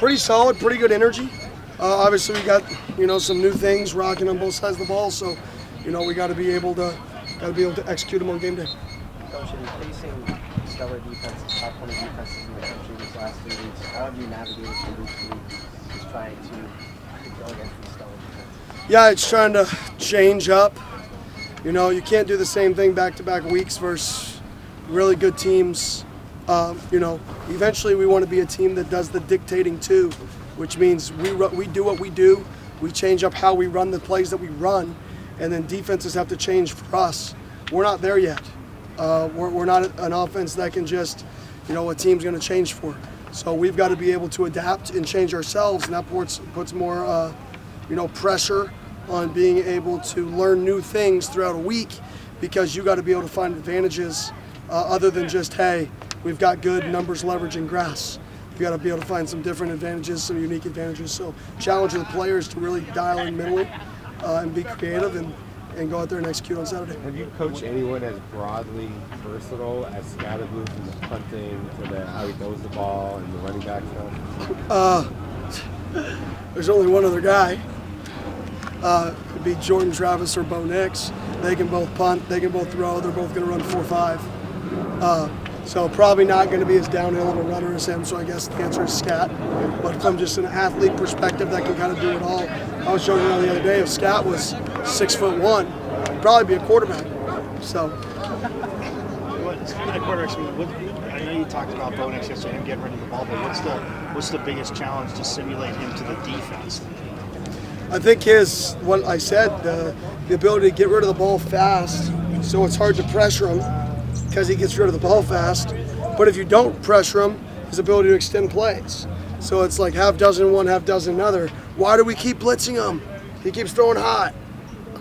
Pretty solid, pretty good energy. Obviously, we got some new things rocking on both sides of the ball, so we got to be able to execute them on game day. Coach, in facing stellar defenses, top 20 defenses in the country these last 3 weeks, how have you navigated from week to week, just trying to go against these stellar defenses? Yeah, it's trying to change up. You can't do the same thing back-to-back weeks versus really good teams. Eventually we want to be a team that does the dictating too, which means we do what we do, we change up how we run the plays that we run, and then defenses have to change for us. We're not there yet. We're not an offense that can just, a team's going to change for. So we've got to be able to adapt and change ourselves, and that puts more, pressure on being able to learn new things throughout a week, because you got to be able to find advantages other than just, hey, we've got good numbers, leverage, and grass. You got to be able to find some different advantages, some unique advantages. So challenge the players to really dial in mentally and be creative and go out there and execute on Saturday. Have you coached anyone as broadly versatile as Scatterboo, from the punting to how he throws the ball and the running back stuff? There's only one other guy. It'd be Jordan Travis or Bo Nix. They can both punt, they can both throw, they're both going to run 4.5. So probably not going to be as downhill of a runner as him, so I guess the answer is Scat. But from just an athlete perspective, that can kind of do it all. I was joking the other day, if Scat was 6'1", he'd probably be a quarterback. So. Speaking of quarterbacks, I know you talked about Bo Nix yesterday, him getting rid of the ball, but what's the biggest challenge to simulate him to the defense? I think what I said, the ability to get rid of the ball fast, so it's hard to pressure him because he gets rid of the ball fast. But if you don't pressure him, his ability to extend plays. So it's like half dozen one, half dozen another. Why do we keep blitzing him? He keeps throwing hot.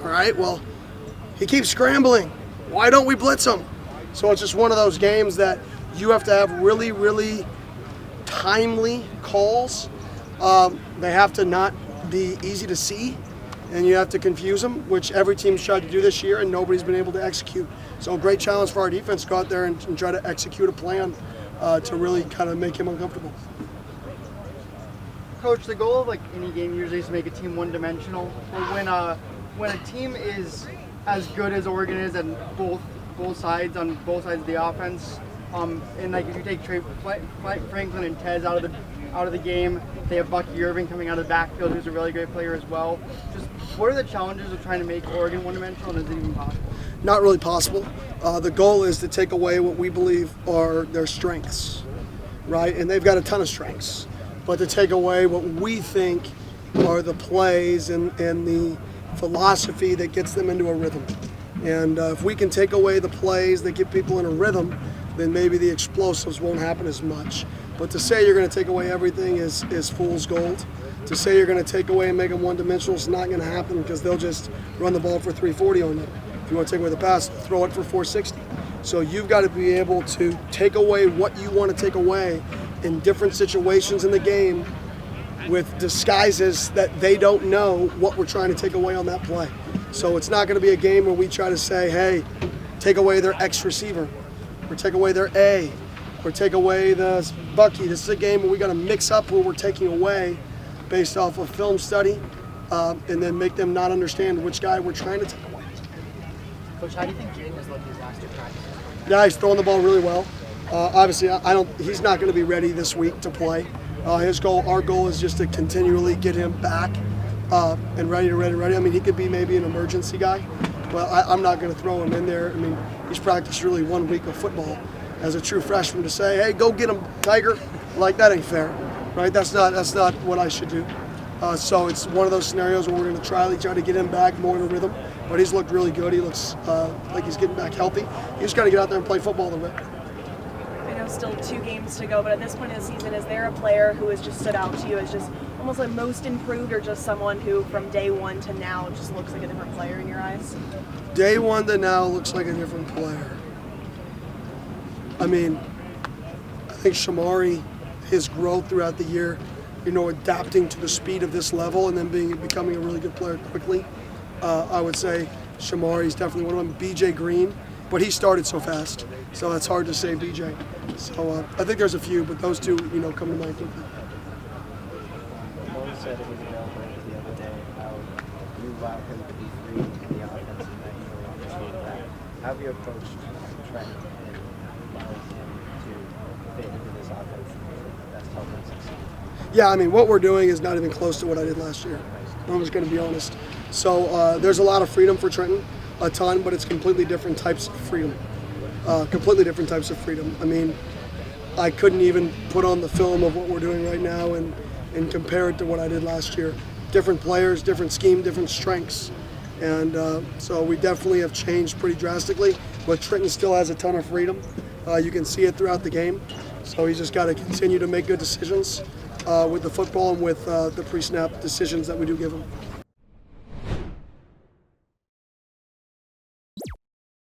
All right, well, he keeps scrambling. Why don't we blitz him? So it's just one of those games that you have to have really, really timely calls. They have to not be easy to see, and you have to confuse them, which every team's tried to do this year, and nobody's been able to execute. So a great challenge for our defense to go out there and try to execute a plan to really kind of make him uncomfortable. Coach, the goal of any game usually is to make a team one-dimensional. But when a team is as good as Oregon is on both sides of the offense, and if you take Franklin and Tez out of the game, they have Bucky Irving coming out of the backfield, who's a really great player as well. Just what are the challenges of trying to make Oregon one-dimensional, and is it even possible? Not really possible. The goal is to take away what we believe are their strengths, right? And they've got a ton of strengths. But to take away what we think are the plays and the philosophy that gets them into a rhythm. And if we can take away the plays that get people in a rhythm, then maybe the explosives won't happen as much. But to say you're going to take away everything is fool's gold. To say you're going to take away and make them one-dimensional is not going to happen, because they'll just run the ball for 340 on you. If you want to take away the pass, throw it for 460. So you've got to be able to take away what you want to take away in different situations in the game with disguises that they don't know what we're trying to take away on that play. So it's not going to be a game where we try to say, hey, take away their X receiver, or take away their A, or take away the Bucky. This is a game where we got to mix up what we're taking away based off of film study, and then make them not understand which guy we're trying to take away. Coach, how do you think Jaden has looked these last 2 practices? Yeah, he's throwing the ball really well. Obviously, he's not going to be ready this week to play. Our goal is just to continually get him back and ready. I mean, he could be maybe an emergency guy, but I'm not going to throw him in there. I mean, he's practiced really 1 week of football as a true freshman. To say, hey, go get him, Tiger, like that ain't fair, right? That's not what I should do. So it's one of those scenarios where we're going to try to get him back more in a rhythm. But he's looked really good. He looks like he's getting back healthy. You just got to get out there and play football a little bit. I know still 2 games to go, but at this point in the season, is there a player who has just stood out to you as just almost like most improved, or just someone who from day one to now just looks like a different player in your eyes? Day one to now looks like a different player. I mean, I think Shamari, his growth throughout the year, adapting to the speed of this level and then becoming a really good player quickly. I would say Shamari's definitely one of them. BJ Green, but he started so fast, so it's hard to say BJ. So I think there's a few, but those 2, come to mind quickly. said it was available the other day, how you allowed him to be free in the offense and that you really appreciate that. How have you approached Trent and allowing him to fit into this offense that's helping him succeed? Yeah, I mean, what we're doing is not even close to what I did last year. I'm just going to be honest. So there's a lot of freedom for Trenton, a ton, but it's completely different types of freedom. Completely different types of freedom. I mean, I couldn't even put on the film of what we're doing right now and compare it to what I did last year. Different players, different scheme, different strengths. And so we definitely have changed pretty drastically, but Trenton still has a ton of freedom. You can see it throughout the game. So he's just got to continue to make good decisions with the football and with the pre-snap decisions that we do give him.